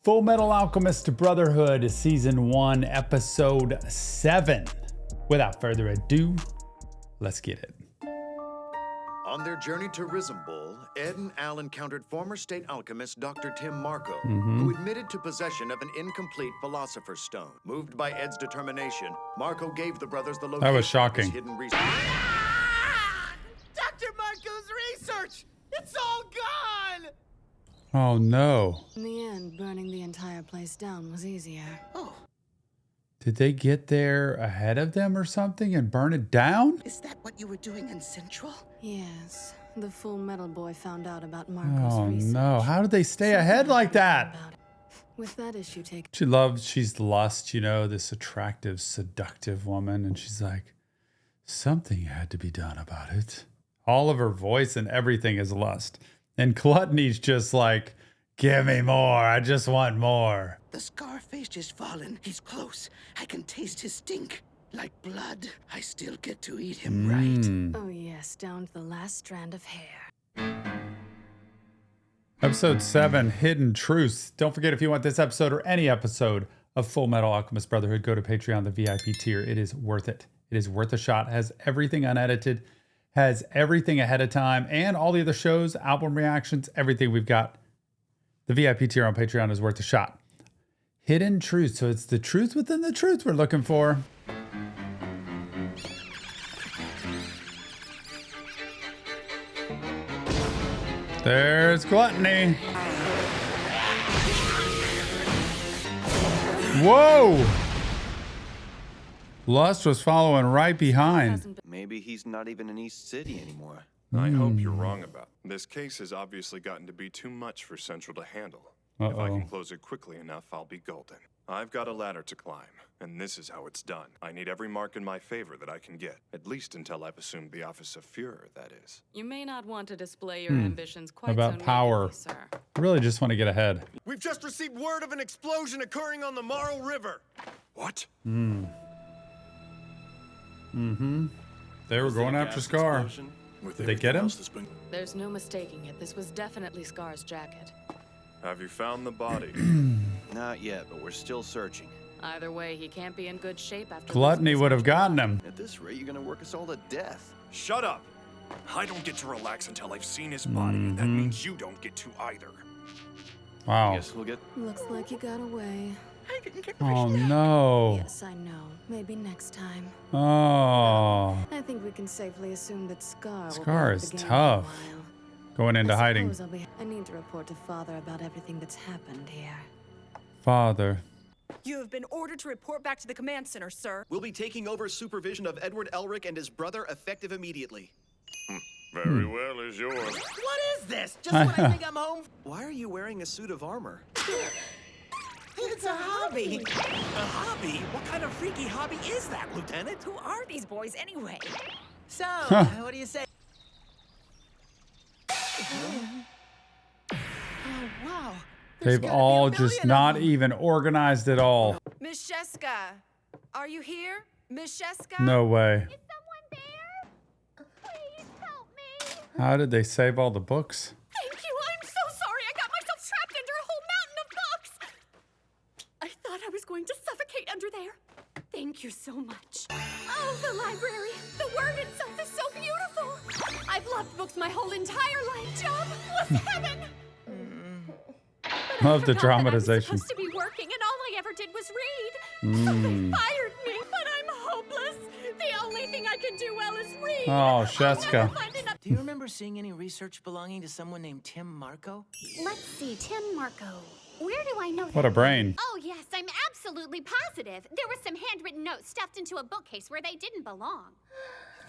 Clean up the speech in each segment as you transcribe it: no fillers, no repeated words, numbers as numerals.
Full Metal Alchemist Brotherhood, Season 1, Episode 7. Without further ado, let's get it. On their journey to Risenbull, Ed and Al encountered former state alchemist Dr. Tim Marco, who admitted to possession of an incomplete Philosopher's Stone. Moved by Ed's determination, Marco gave the brothers the location That was shocking. of his hidden research. Dr. Marco's research! It's all gone! Oh no. In the end, burning the entire place down was easier. Oh, Did they get there ahead of them or something and burn it down? is that what you were doing in Central? Yes, the Full Metal boy found out about Marco's Oh research. no. How did they stay ahead like that? About it. With that issue taken, She's lust, you know, this attractive, seductive woman. And she's like, something had to be done about it. All of her voice and everything is lust. And Gluttony's just like, give me more. I just want more. The Scarface is fallen. He's close. I can taste his stink. Like blood. I still get to eat him right. oh yes, down to the last strand of hair. Episode 7, Hidden Truths. Don't forget, if you want this episode or any episode of Full Metal Alchemist Brotherhood, go to Patreon, the VIP tier. It is worth it. It is worth a shot. Has everything unedited, has everything ahead of time, and all the other shows, album reactions, everything we've got. The VIP tier on Patreon is worth a shot. Hidden Truths. So it's the truth within the truth we're looking for. There's Gluttony. Whoa! Lust was following right behind. Maybe he's not even in East City anymore. I hope you're wrong about it. This case has obviously gotten to be too much for Central to handle. If I can close it quickly enough, I'll be golden. I've got a ladder to climb, and this is how it's done. I need every mark in my favor that I can get, at least until I've assumed the office of Führer, that is. You may not want to display your ambitions quite About so power. nakedly, sir. I really just want to get ahead. We've just received word of an explosion occurring on the Marl River. What? They were going after Scar. Did they get him? There's no mistaking it. This was definitely Scar's jacket. Have you found the body? Not yet, but we're still searching. Either way, he can't be in good shape after Gluttony losing would have his gotten him. At this rate, you're gonna work us all to death. Shut up! I don't get to relax until I've seen his body, and that means you don't get to either. Wow. Guess we'll get. Looks like you got away. I didn't get my Oh snack. no. Yes, I know. Maybe next time. Oh. I think we can safely assume that Scar will Scar be is out of the game tough. for a while. Going into hiding. I need to report to Father about everything that's happened here. Father. You have been ordered to report back to the command center, sir. We'll be taking over supervision of Edward Elric and his brother effective immediately. Very well is yours. What is this? Just when I think I'm home? Why are you wearing a suit of armor? It's a hobby. A hobby? What kind of freaky hobby is that, Lieutenant? Who are these boys anyway? So, what do you say? Oh, wow. There's They've gotta be a all just million of not them. even organized at all. Miss Sheska, are you here? Miss Sheska? No way. Is someone there? Please help me. How did they save all the books? Thank you. I'm so sorry. I got myself trapped under a whole mountain of books. I thought I was going to suffocate under there. Thank you so much. Oh, the library. The word itself is so beautiful. I've loved books my whole entire life. Job was heaven. Love the I dramatization. was supposed to be working, and all I ever did was read. So they fired me, but I'm hopeless. The only thing I can do well is read. Oh, I'll Sheska. never find enough. Do you remember seeing any research belonging to someone named Tim Marco? Let's see, Tim Marco. Where do I know that? What a brain. Oh, yes, I'm absolutely positive. There were some handwritten notes stuffed into a bookcase where they didn't belong.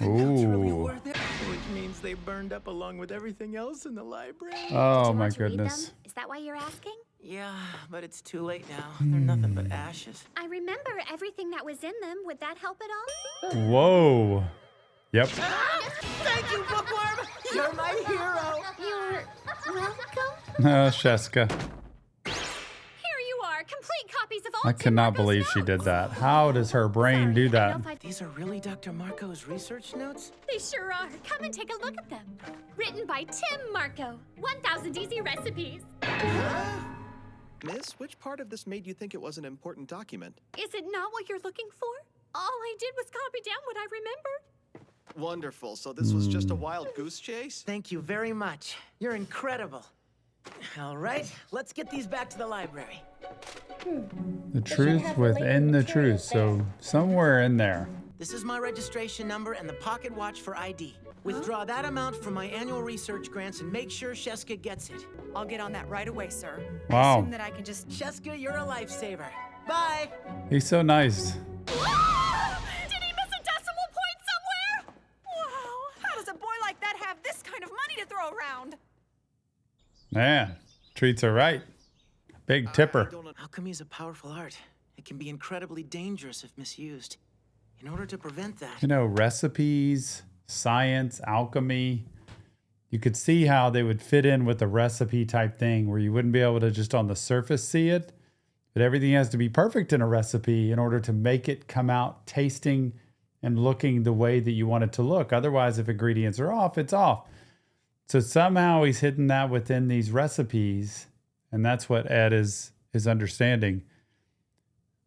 Ooh. Which means they burned up along with everything else in the library. Oh Did you my want to read goodness. them? Is that why you're asking? Yeah, but it's too late now. They're nothing but ashes. I remember everything that was in them. Would that help at all? Whoa. Yep. Thank you, Bookworm! You're my hero! You're welcome. Sheska. Here you are, complete copies of all I Tim cannot Marco's believe she did notes. that. How does her brain do Sorry, I that? know if I- These are really Dr. Marco's research notes? They sure are. Come and take a look at them. Written by Tim Marco. 1,000 easy recipes. Miss, which part of this made you think it was an important document? Is it not what you're looking for? All I did was copy down what I remembered. Wonderful. So this was just a wild goose chase? Thank you very much. You're incredible. All right, let's get these back to the library. The truth within the truth. So somewhere in there. This is my registration number and the pocket watch for ID. Withdraw that amount from my annual research grants and make sure Sheska gets it. I'll get on that right away, sir. Wow. Assume that I can just... Sheska, you're a lifesaver. Bye. He's so nice. Did he miss a decimal point somewhere? Wow, how does a boy like that have this kind of money to throw around? Man, treats are right. Big tipper. Alchemy is a powerful art. It can be incredibly dangerous if misused. In order to prevent that... You know, recipes, science, alchemy. You could see how they would fit in with a recipe type thing where you wouldn't be able to just on the surface see it. But everything has to be perfect in a recipe in order to make it come out tasting and looking the way that you want it to look. Otherwise, if ingredients are off, it's off. So somehow he's hidden that within these recipes. And that's what Ed is understanding.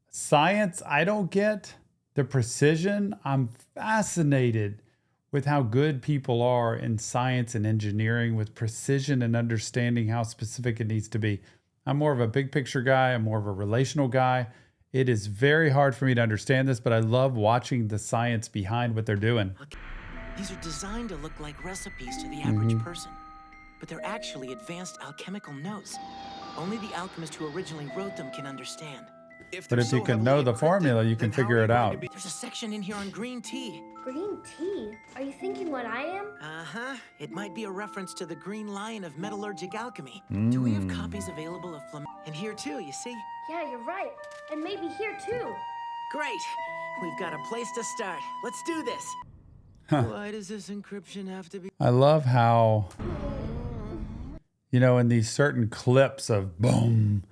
Science, I don't get. The precision, I'm fascinated with how good people are in science and engineering with precision and understanding how specific it needs to be. I'm more of a big picture guy. I'm more of a relational guy. It is very hard for me to understand this, but I love watching the science behind what they're doing. These are designed to look like recipes to the average person, but they're actually advanced alchemical notes. Only the alchemist who originally wrote them can understand. But if you can know the formula, you can figure it out. There's a section in here on green tea. Green tea? Are you thinking what I am? Uh-huh. It might be a reference to the green lion of metallurgic alchemy. Do we have copies available of And here too, you see? Yeah, you're right. And maybe here too. Great. We've got a place to start. Let's do this. Why does this encryption have to be... I love how, you know, in these certain clips of boom,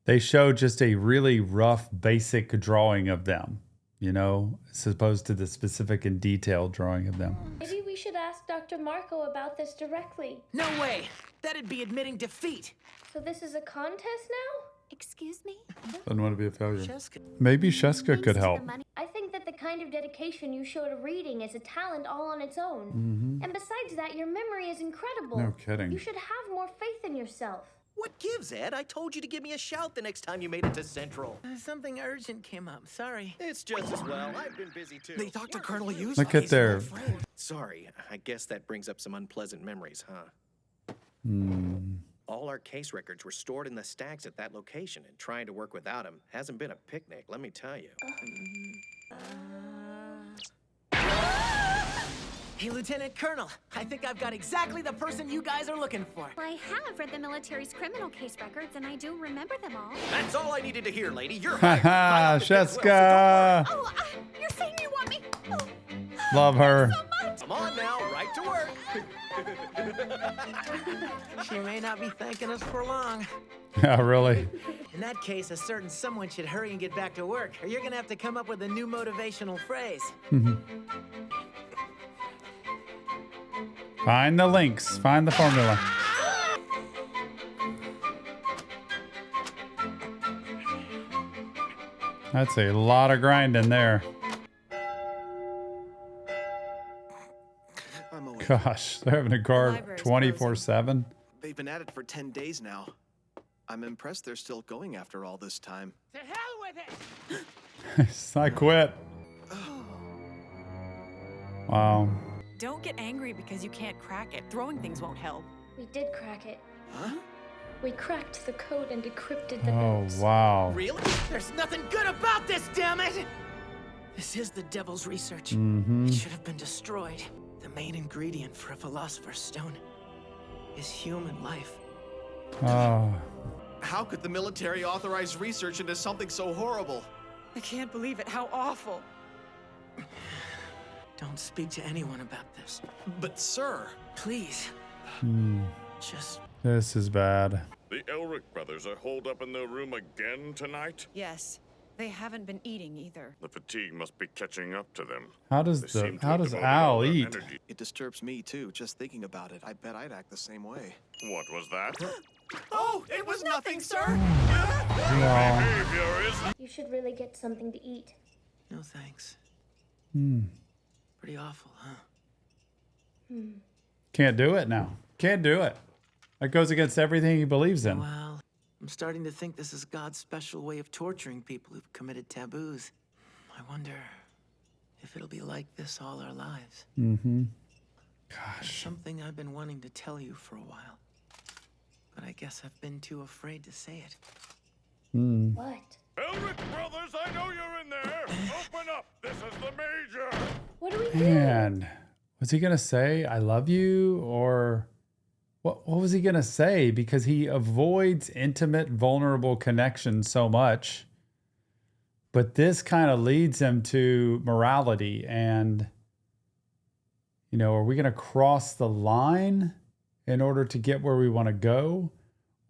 they show just a really rough, basic drawing of them, you know, as opposed to the specific and detailed drawing of them. Maybe we should ask Dr. Marco about this directly. No way! That'd be admitting defeat. So this is a contest now? Excuse me? Doesn't want to be a failure. Sheska. Maybe Sheska could help. I think that the kind of dedication you show to reading is a talent all on its own. And besides that, your memory is incredible. No kidding. You should have more faith in yourself. What gives, Ed? I told you to give me a shout the next time you made it to Central. Something urgent came up. Sorry. It's just as well. I've been busy too. They talked to Colonel Hughes? Look at their... Sorry, I guess that brings up some unpleasant memories, huh? All our case records were stored in the stacks at that location, and trying to work without them hasn't been a picnic, let me tell you. Hey, Lieutenant Colonel, I think I've got exactly the person you guys are looking for. I have read the military's criminal case records, and I do remember them all. That's all I needed to hear, lady. You're Haha, Sheska! Oh, you're saying you want me? Oh, Love her. so much. Come on now, right to work. She may not be thanking us for long. Yeah, really. In that case, a certain someone should hurry and get back to work, or you're gonna have to come up with a new motivational phrase. Find the links. Find the formula. That's a lot of grinding there. I'm awake. Gosh, they're having a guard 24/7. They've been at it for 10 days now. I'm impressed they're still going after all this time. To hell with it! I quit. Wow. Don't get angry because you can't crack it. Throwing things won't help. We did crack it. Huh? We cracked the code and decrypted the Oh, notes. wow. Really? There's nothing good about this, damn it! This is the devil's research. It should have been destroyed. The main ingredient for a philosopher's stone is human life. Oh. How could the military authorize research into something so horrible? I can't believe it. How awful. Don't speak to anyone about this. But sir... Please. Just... This is bad. The Elric brothers are holed up in their room again tonight? Yes. They haven't been eating either. The fatigue must be catching up to them. How does Al eat? It disturbs me too, just thinking about it. I bet I'd act the same way. What was that? Oh, it was nothing, sir! You should really get something to eat. No thanks. Hmm. Pretty awful, huh? Can't do it now. Can't do it. That goes against everything he believes in. Well, I'm starting to think this is God's special way of torturing people who've committed taboos. I wonder if it'll be like this all our lives. Mm-hmm. It's something I've been wanting to tell you for a while. But I guess I've been too afraid to say it. What? Elric Brothers, I know you're in there. Open up. This is the Major. What do we do? Man, was he going to say, I love you? Or what was he going to say? Because he avoids intimate, vulnerable connection so much. But this kind of leads him to morality. And, you know, are we going to cross the line in order to get where we want to go?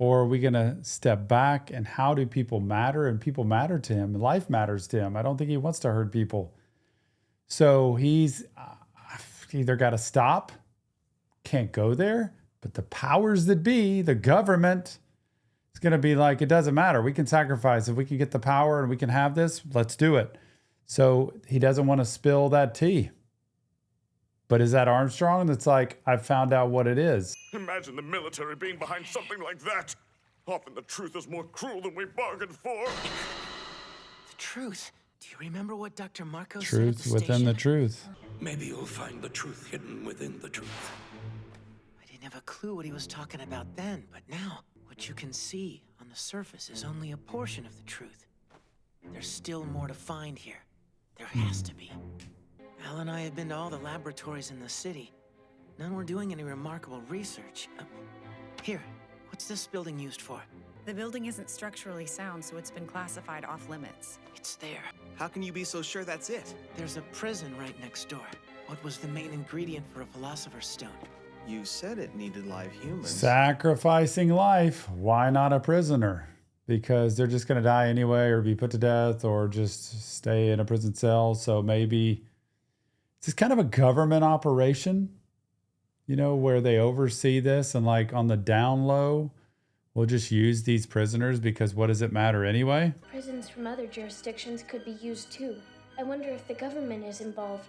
Or are we going to step back, and how do people matter? And people matter to him. Life matters to him. I don't think he wants to hurt people. So he's either got to stop, can't go there, but the powers that be, the government, is going to be like, it doesn't matter. We can sacrifice. If we can get the power and we can have this, let's do it. So he doesn't want to spill that tea. But is that Armstrong that's like, I found out what it is? Imagine the military being behind something like that. Often the truth is more cruel than we bargained for. The truth? Do you remember what Dr. Marco said at Truth the within station? the truth. Maybe you'll find the truth hidden within the truth. I didn't have a clue what he was talking about then, but now, what you can see on the surface is only a portion of the truth. There's still more to find here. There has to be. Al and I have been to all the laboratories in the city. None were doing any remarkable research. Here, what's this building used for? The building isn't structurally sound, so it's been classified off limits. It's there. How can you be so sure that's it? There's a prison right next door. What was the main ingredient for a philosopher's stone? You said it needed live humans. Sacrificing life. Why not a prisoner? Because they're just going to die anyway, or be put to death, or just stay in a prison cell. So maybe it's kind of a government operation, you know, where they oversee this, and like on the down low, we'll just use these prisoners because what does it matter anyway? Prisons from other jurisdictions could be used too. I wonder if the government is involved.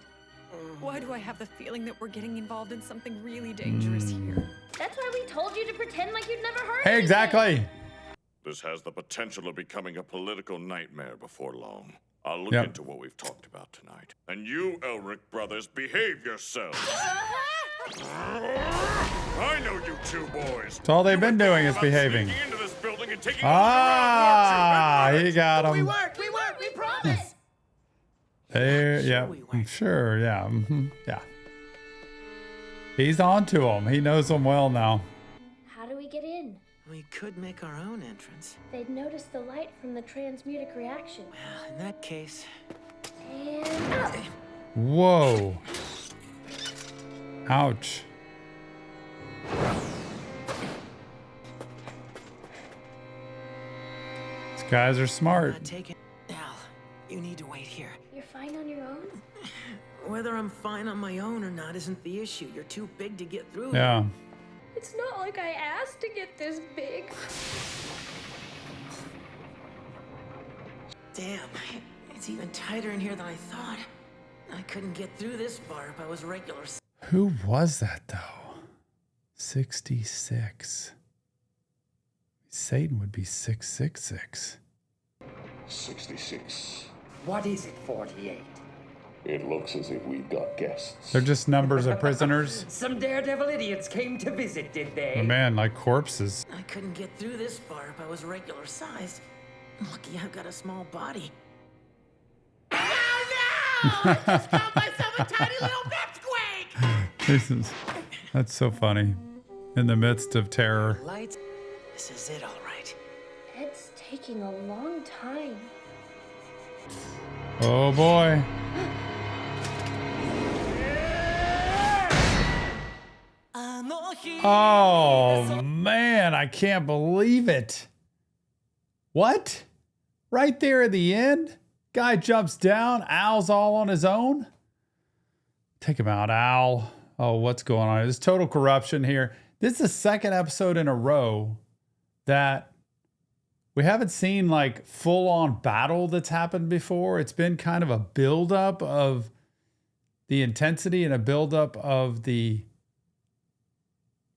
Why do I have the feeling that we're getting involved in something really dangerous here? That's why we told you to pretend like you'd never heard Hey, anything. exactly. This has the potential of becoming a political nightmare before long. I'll look Yep. into what we've talked about tonight. And you, Elric Brothers, behave yourselves. I know you two boys. That's all they've been doing is behaving. Ah, he got him. We weren't, we promised! There, yeah, sure, yeah, yeah. He's on to him. He knows them well now. How do we get in? We could make our own entrance. They'd notice the light from the transmutic reaction. Well, in that case... And... Whoa. Ouch. These guys are smart. Not taking... Al, you need to wait here. You're fine on your own? Whether I'm fine on my own or not isn't the issue. You're too big to get through. Yeah. It's not like I asked to get this big. Damn, it's even tighter in here than I thought. I couldn't get through this far if I was regular. Who was that though? 66. Satan would be 666. 66. What is it, 48? It looks as if we've got guests. They're just numbers of prisoners. Some daredevil idiots came to visit, did they? Oh, man, like corpses. I couldn't get through this far if I was regular sized. Lucky I've got a small body. I just called myself a tiny little pipsqueak! That's so funny. In the midst of terror. Lights. This is it, all right. It's taking a long time. Oh boy. Oh man, I can't believe it. What? Right there at the end? Guy jumps down, Al's all on his own. Take him out, Al. Oh, what's going on? There's total corruption here. This is the second episode in a row that we haven't seen like full-on battle that's happened before. It's been kind of a buildup of the intensity and a buildup of the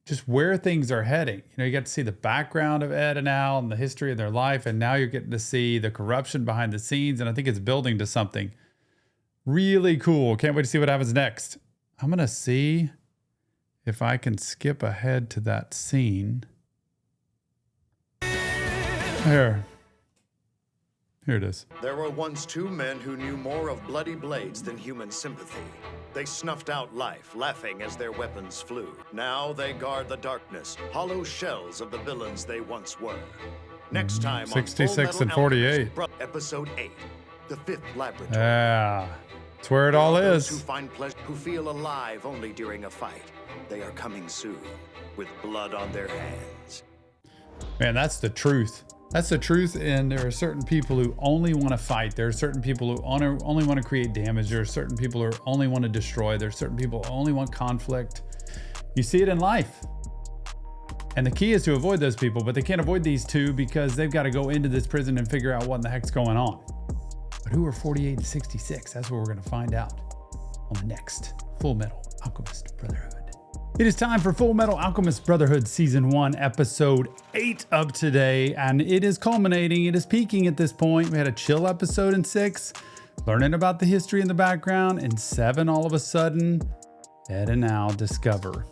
just where things are heading. You know, you get to see the background of Ed and Al and the history of their life, and now you're getting to see the corruption behind the scenes, and I think it's building to something really cool. Can't wait to see what happens next. I'm going to see if I can skip ahead to that scene. Here it is. There were once two men who knew more of bloody blades than human sympathy. They snuffed out life, laughing as their weapons flew. Now they guard the darkness, hollow shells of the villains they once were. Next time 66 on and 48. Episode 8, The Fifth Laboratory. Yeah, that's where it all is. Who find pleasure, who feel alive only during a fight. They are coming soon, with blood on their hands. Man, that's the truth. That's the truth, and there are certain people who only want to fight. There are certain people who only want to create damage. There are certain people who only want to destroy. There are certain people who only want conflict. You see it in life. And the key is to avoid those people, but they can't avoid these two because they've got to go into this prison and figure out what in the heck's going on. But who are 48 to 66? That's what we're going to find out on the next Full Metal Alchemist Brotherhood. It is time for Full Metal Alchemist Brotherhood Season 1, Episode 8 of today, and it is culminating, it is peaking at this point. We had a chill episode in 6, learning about the history in the background. In 7, all of a sudden, Ed and Al discover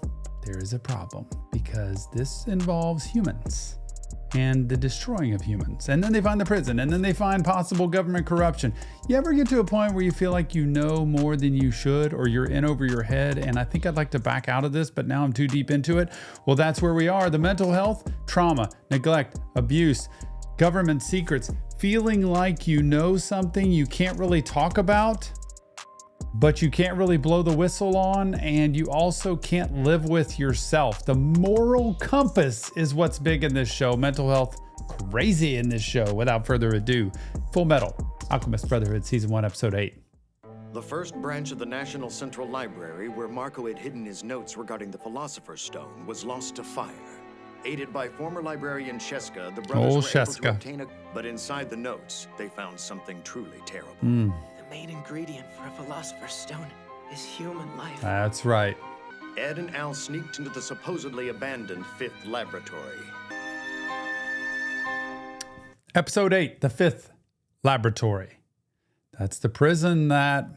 there is a problem because this involves humans and the destroying of humans. And then they find the prison, and then they find possible government corruption. You ever get to a point where you feel like you know more than you should, or you're in over your head, and I think I'd like to back out of this, but now I'm too deep into it? Well, that's where we are. The mental health, trauma, neglect, abuse, government secrets, feeling like you know something you can't really talk about, but you can't really blow the whistle on, and you also can't live with yourself. The moral compass is what's big in this show. Mental health, crazy in this show. Without further ado, Full Metal Alchemist Brotherhood Season 1, Episode 8. The first branch of the National Central Library, where Marco had hidden his notes regarding the Philosopher's Stone, was lost to fire. Aided by former librarian Sheska, the brothers were able to obtain but inside the notes, they found something truly terrible. The main ingredient for a Philosopher's Stone is human life. That's right. Ed and Al sneaked into the supposedly abandoned Fifth Laboratory. Episode 8, The Fifth Laboratory. That's the prison that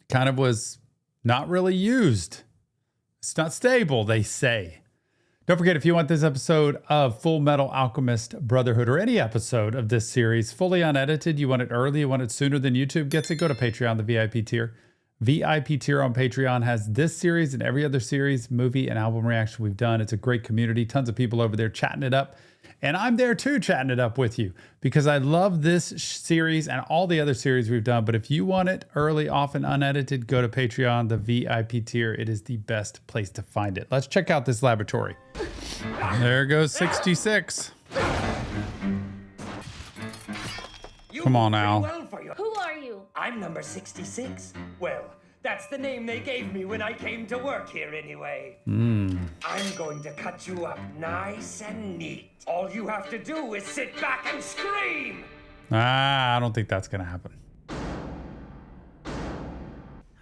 kind of was not really used. It's not stable, they say. Don't forget, if you want this episode of Full Metal Alchemist Brotherhood, or any episode of this series, fully unedited, you want it early, you want it sooner than YouTube gets it, go to Patreon, the VIP tier. VIP tier on Patreon has this series and every other series, movie, and album reaction we've done. It's a great community, tons of people over there chatting it up. And I'm there too, chatting it up with you, because I love this series and all the other series we've done. But if you want it early, often unedited, go to Patreon, the VIP tier. It is the best place to find it. Let's check out this laboratory. There goes 66. Come on, Al. Who are you? I'm number 66. Well, that's the name they gave me when I came to work here anyway. I'm going to cut you up nice and neat. All you have to do is sit back and scream. I don't think that's going to happen.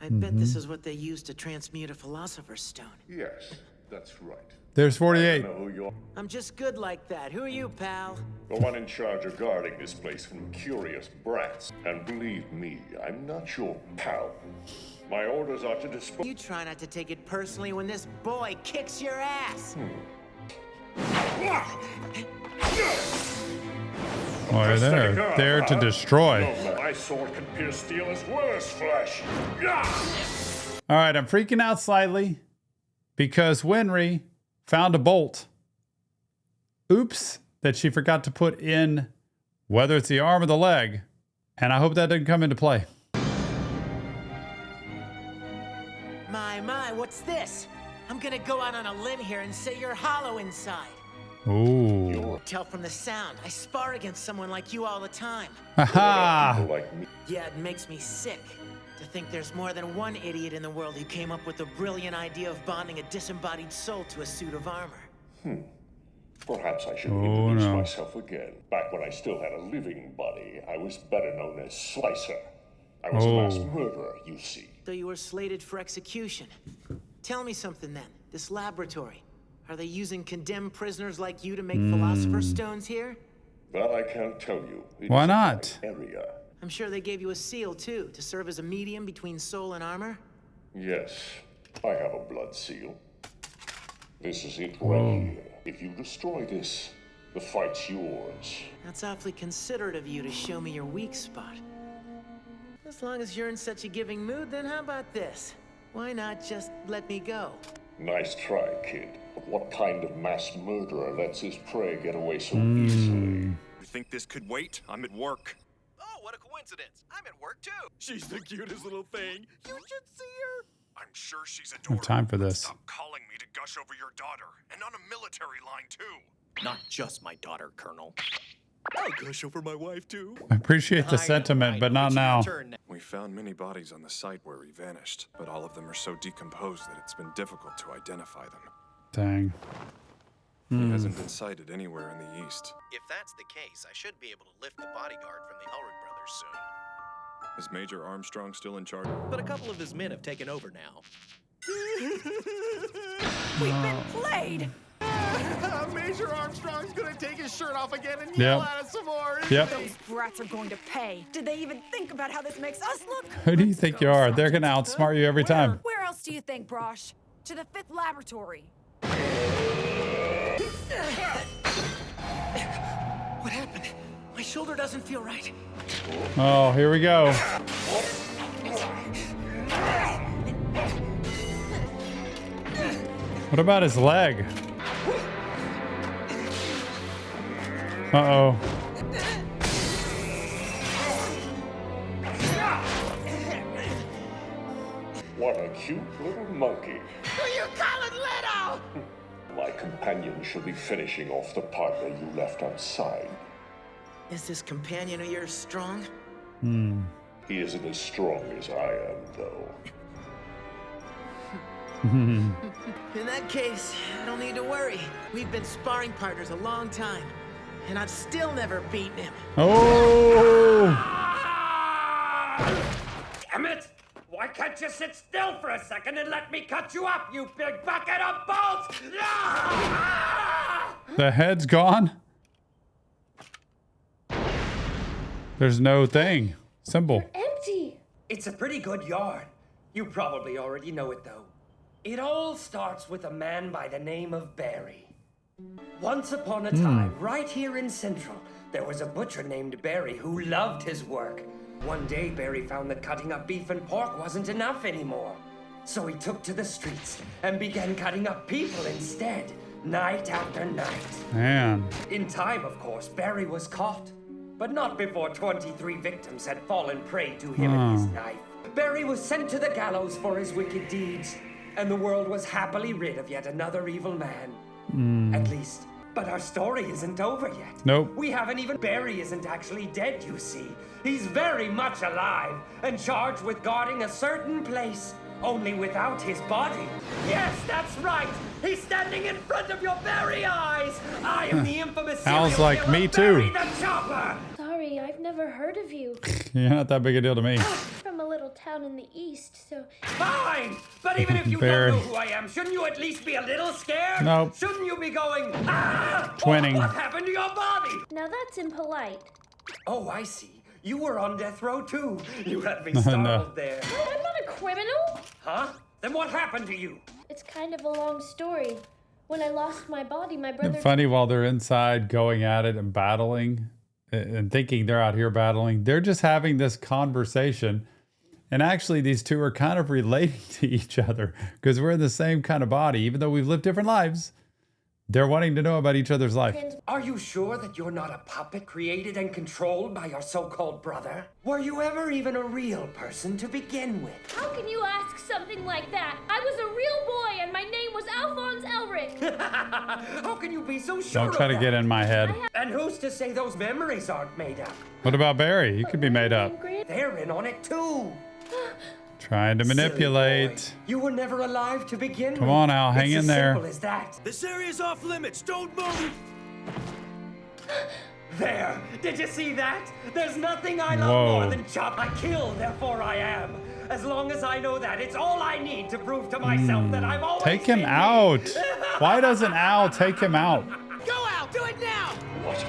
I bet this is what they use to transmute a Philosopher's Stone. Yes, that's right. There's 48. I'm just good like that. Who are you, pal? The one in charge of guarding this place from curious brats. And believe me, I'm not your pal. My orders are to dispose. You try not to take it personally when this boy kicks your ass. Boy, they're there to destroy. No, my sword can pierce steel as well as flesh. All right, I'm freaking out slightly because Winry found a bolt. Oops, that she forgot to put in, whether it's the arm or the leg. And I hope that didn't come into play. My, what's this? I'm gonna go out on a limb here and say you're hollow inside. Ooh. Tell from the sound. I spar against someone like you all the time. Haha. Yeah, it makes me sick to think there's more than one idiot in the world who came up with the brilliant idea of bonding a disembodied soul to a suit of armor. Perhaps I should introduce myself again. Back when I still had a living body, I was better known as Slicer. I was a mass murderer, you see. So you were slated for execution. Tell me something then. This laboratory, are they using condemned prisoners like you to make philosopher's stones here? That I can't tell you. Why not? Area. I'm sure they gave you a seal too, to serve as a medium between soul and armor. Yes, I have a blood seal. This is it right here. If you destroy this, the fight's yours. That's awfully considerate of you to show me your weak spot. As long as you're in such a giving mood, then how about this? Why not just let me go? Nice try, kid. But what kind of mass murderer lets his prey get away so easily? You think this could wait? I'm at work. Oh, what a coincidence. I'm at work too. She's the cutest little thing. You should see her. I'm sure she's I adorable. have time for this. Stop calling me to gush over your daughter. And on a military line, too. Not just my daughter, Colonel. I'll gush over my wife too. I appreciate the sentiment, but not now. We found many bodies on the site where he vanished, but all of them are so decomposed that it's been difficult to identify them. Dang. He hasn't been sighted anywhere in the east. If that's the case, I should be able to lift the bodyguard from the Ulrich brothers soon. Is Major Armstrong still in charge? But a couple of his men have taken over now. We've been played! Major Armstrong's gonna take his shirt off again and Yep. yell at us some more. Those brats are going to pay. Did they even think about how this makes us look? Who do you think you are? They're gonna outsmart you every time. Where else do you think, Brosh? To the 5th laboratory. What happened? My shoulder doesn't feel right. Oh, here we go. What about his leg? Uh-oh. What a cute little monkey. Who you calling little? My companion should be finishing off the partner you left outside. Is this companion of yours strong? He isn't as strong as I am, though. In that case, I don't need to worry. We've been sparring partners a long time, and I've still never beaten him. Oh! Damn it! Why can't you sit still for a second and let me cut you up, you big bucket of balls? The head's gone? There's no thing. Symbol. Empty. It's a pretty good yarn. You probably already know it, though. It all starts with a man by the name of Barry. Once upon a time, right here in Central, there was a butcher named Barry who loved his work. One day, Barry found that cutting up beef and pork wasn't enough anymore. So he took to the streets and began cutting up people instead, night after night. Man. In time, of course, Barry was caught. But not before 23 victims had fallen prey to him and his knife. Barry was sent to the gallows for his wicked deeds, and the world was happily rid of yet another evil man. At least. But our story isn't over yet. Nope. We haven't even... Barry isn't actually dead, you see. He's very much alive and charged with guarding a certain place, only without his body. Yes, that's right. He's standing in front of your very eyes. I am the infamous Sounds serial like killer, me too. Barry the Chopper. Sorry, I've never heard of you. You're not that big a deal to me. From a little town in the east, so... Fine! But even if you Barry. don't know who I am, shouldn't you at least be a little scared? Nope. Shouldn't you be going, ah! Twinning. What happened to your body? Now that's impolite. Oh, I see. You were on death row too. You had me startled there. I'm not a criminal. Huh? Then what happened to you? It's kind of a long story. When I lost my body, my brother... Funny, while they're inside going at it and battling and thinking they're out here battling, they're just having this conversation. And actually, these two are kind of relating to each other because we're in the same kind of body. Even though we've lived different lives, they're wanting to know about each other's life. Are you sure that you're not a puppet created and controlled by your so-called brother? Were you ever even a real person to begin with? How can you ask something like that? I was a real boy and my name was Alphonse Elric. How can you be so sure Don't try of to get that? in my head. And who's to say those memories aren't made up? What about Barry? He could be made up. They're in on it too. Trying to manipulate. You were never alive to begin with. Come on, Al, hang in there. Simple as that. This area's off limits. Don't move. There. Did you see that? There's nothing I love more than chop. I kill, therefore I am. As long as I know that, it's all I need to prove to myself that I've always Take him been out. me. Why doesn't Al take him out? Go out. Do it now. What?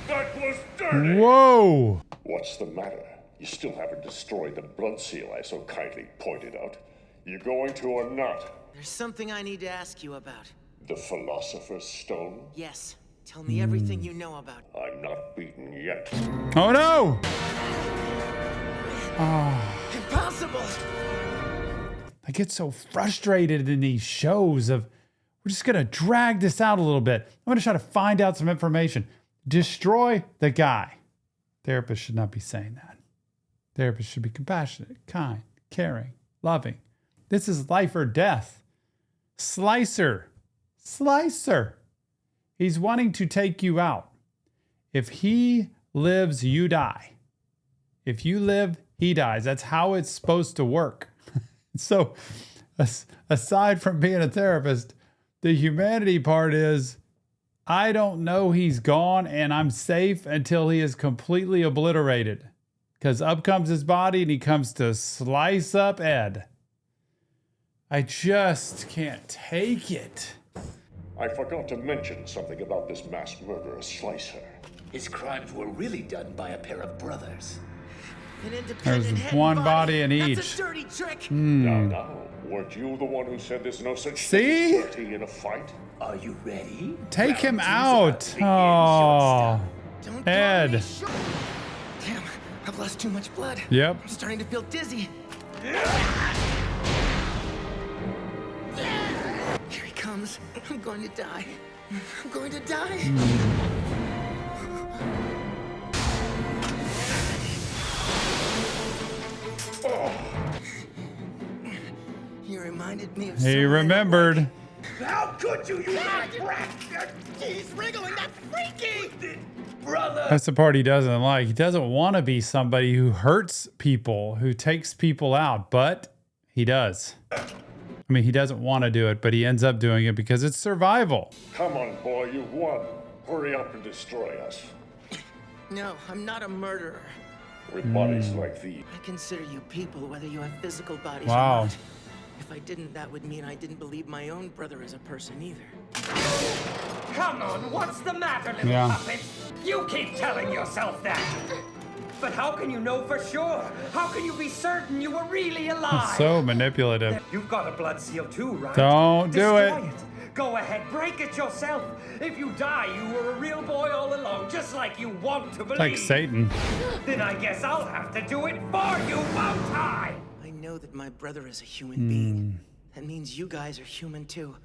That was dirty! Whoa! What's the matter? You still haven't destroyed the blood seal I so kindly pointed out. You going to or not? There's something I need to ask you about. The Philosopher's Stone? Yes. Tell me everything you know about it. I'm not beaten yet. Oh no! Impossible! I get so frustrated in these shows of, we're just gonna drag this out a little bit. I'm gonna try to find out some information. Destroy the guy. Therapists should not be saying that. Therapists should be compassionate, kind, caring, loving. This is life or death. Slicer. He's wanting to take you out. If he lives, you die. If you live, he dies. That's how it's supposed to work. So, aside from being a therapist, the humanity part is, I don't know he's gone and I'm safe until he is completely obliterated. Because up comes his body and he comes to slice up Ed. I just can't take it. I forgot to mention something about this mass murderer Slicer. His crimes were really done by a pair of brothers. There's one body in each. That's a dirty trick. Now, weren't you the one who said there's no such See? thing as dirty in a fight? Are you ready? Take him out. Oh, Ed. Damn, I've lost too much blood. Yep. I'm starting to feel dizzy. Here he comes. I'm going to die. I'm going to die. You reminded me of He remembered. How could you, you brat? He's wriggling. That's freaky. Brother! That's the part he doesn't like. He doesn't want to be somebody who hurts people, who takes people out, but he does. I mean, he doesn't want to do it, but he ends up doing it because it's survival. Come on, boy, you've won. Hurry up and destroy us. No, I'm not a murderer. With bodies like these. I consider you people, whether you have physical bodies Wow. or not. If I didn't, that would mean I didn't believe my own brother as a person either. Come on, what's the matter, little puppet? You keep telling yourself that. But how can you know for sure? How can you be certain you were really alive? So manipulative. You've got a blood seal too, right? Don't do Destroy it. Go ahead, break it yourself. If you die, you were a real boy all along, just like you want to believe. Like Satan. Then I guess I'll have to do it for you, won't I? I know that my brother is a human being. That means you guys are human too.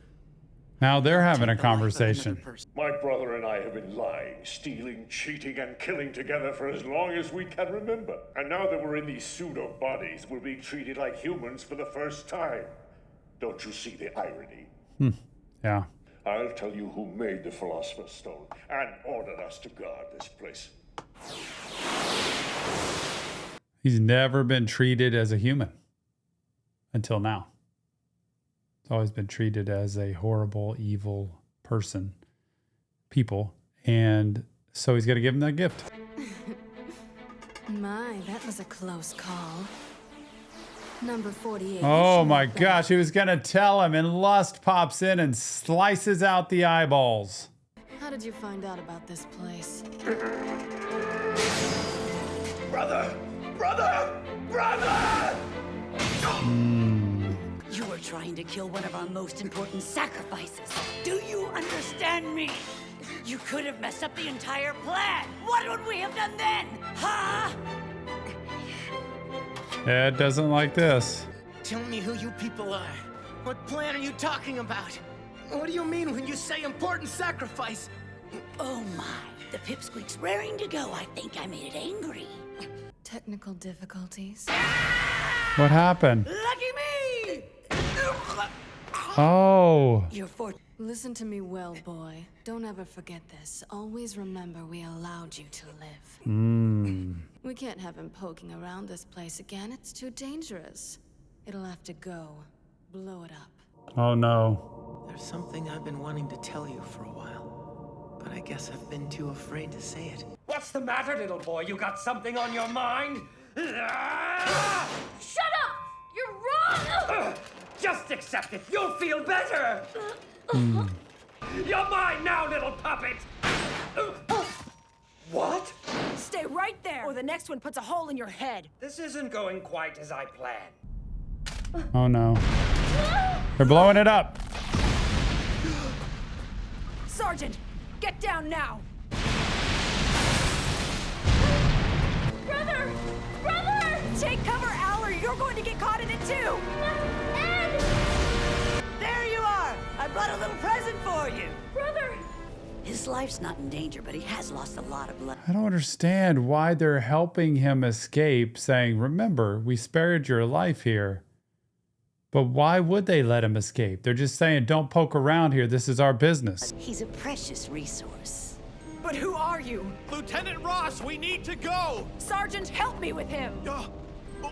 Now they're having a conversation. My brother and I have been lying, stealing, cheating, and killing together for as long as we can remember. And now that we're in these pseudo bodies, we're being treated like humans for the first time. Don't you see the irony? Yeah. I'll tell you who made the Philosopher's Stone and ordered us to guard this place. He's never been treated as a human until now. He's always been treated as a horrible, evil person, people. And so he's got to give him that gift. My, that was a close call. Number 48. Oh my gosh, he was going to tell him, and Lust pops in and slices out the eyeballs. How did you find out about this place? Brother! Brother! Brother! You were trying to kill one of our most important sacrifices. Do you understand me? You could have messed up the entire plan. What would we have done then? Huh? Ed doesn't like this. Tell me who you people are. What plan are you talking about? What do you mean when you say important sacrifice? Oh my, the pipsqueak's raring to go. I think I made it angry. Technical difficulties. What happened? Lucky me! Oh. Listen to me well, boy. Don't ever forget this. Always remember we allowed you to live. We can't have him poking around this place again. It's too dangerous. It'll have to go. Blow it up. Oh no. There's something I've been wanting to tell you for a while, but I guess I've been too afraid to say it. What's the matter, little boy? You got something on your mind? Shut up! You're wrong! Just accept it. You'll feel better. You're mine now, little puppet. What? Stay right there, or the next one puts a hole in your head. This isn't going quite as I planned. Oh no. They're blowing it up. Sergeant, get down now. Brother! Brother! Take cover, Al, or you're going to get caught in it too. Ed! There you are! I brought a little present for you. Brother! His life's not in danger, but he has lost a lot of blood. I don't understand why they're helping him escape, saying, remember, we spared your life here. But why would they let him escape? They're just saying, don't poke around here. This is our business. He's a precious resource. But who are you? Lieutenant Ross, we need to go! Sergeant, help me with him.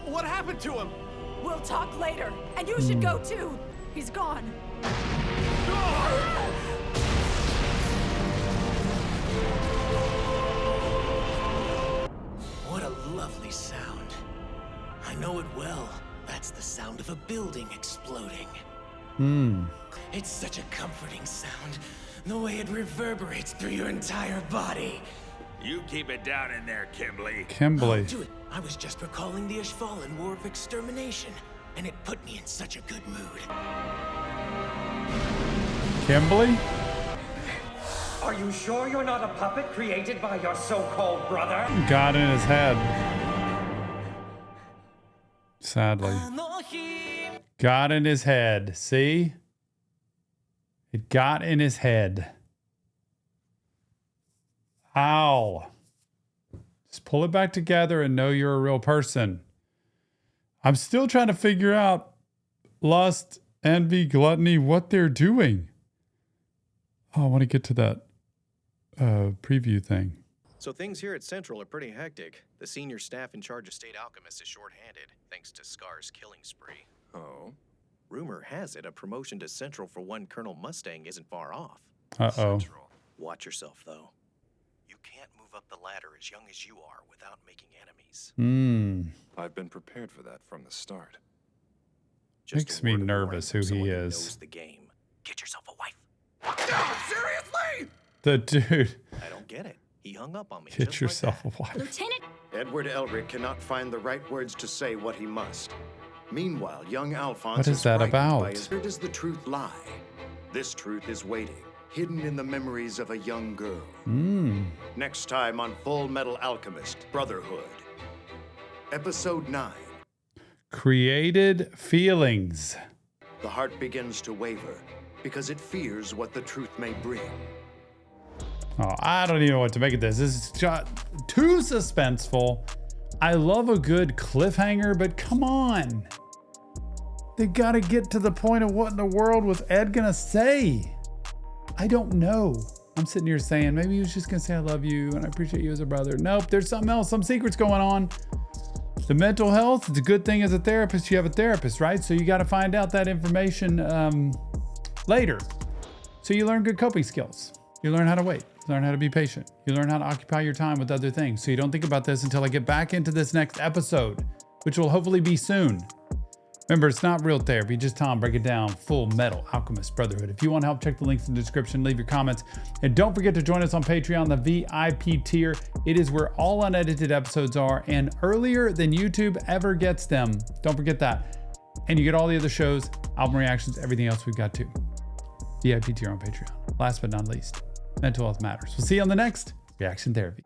What happened to him? We'll talk later. And you should go too. He's gone. What a lovely sound. I know it well. That's the sound of a building exploding. It's such a comforting sound. The way it reverberates through your entire body. You keep it down in there, Kimberly. Kimberly. I was just recalling the Ishvalan War of Extermination, and it put me in such a good mood. Kimberly? Are you sure you're not a puppet created by your so-called brother? Got in his head. Sadly. Got in his head. See? It got in his head. Ow. Just pull it back together and know you're a real person. I'm still trying to figure out lust, envy, gluttony, what they're doing. Oh, I want to get to that preview thing. So things here at Central are pretty hectic. The senior staff in charge of State Alchemist is short-handed, thanks to Scar's killing spree. Oh? Rumor has it a promotion to Central for one Colonel Mustang isn't far off. Uh-oh. Watch yourself, though. You can't move up the ladder as young as you are without making enemies. I've been prepared for that from the start. Makes me nervous who he is. The game. Get yourself a wife. Seriously? The dude. I don't get it. He hung up on me. Get yourself a wife. Lieutenant! Edward Elric cannot find the right words to say what he must. Meanwhile, young Alphonse What is that frightened about? by where does the truth lie? This truth is waiting, hidden in the memories of a young girl. Next time on Full Metal Alchemist Brotherhood. Episode 9. Created feelings. The heart begins to waver because it fears what the truth may bring. Oh, I don't even know what to make of this. This is just too suspenseful. I love a good cliffhanger, but come on. They gotta get to the point of what in the world was Ed gonna say? I don't know. I'm sitting here saying, maybe he was just gonna say I love you and I appreciate you as a brother. Nope, there's something else, some secrets going on. The mental health, it's a good thing as a therapist, you have a therapist, right? So you gotta find out that information later. So you learn good coping skills. You learn how to wait. You learn how to be patient. You learn how to occupy your time with other things. So you don't think about this until I get back into this next episode, which will hopefully be soon. Remember, it's not real therapy, just Tom break it down. Full Metal Alchemist Brotherhood. If you want help, check the links in the description, leave your comments. And don't forget to join us on Patreon, the VIP tier. It is where all unedited episodes are and earlier than YouTube ever gets them. Don't forget that. And you get all the other shows, album reactions, everything else we've got too. VIP tier on Patreon. Last but not least, mental health matters. We'll see you on the next Reaction Therapy.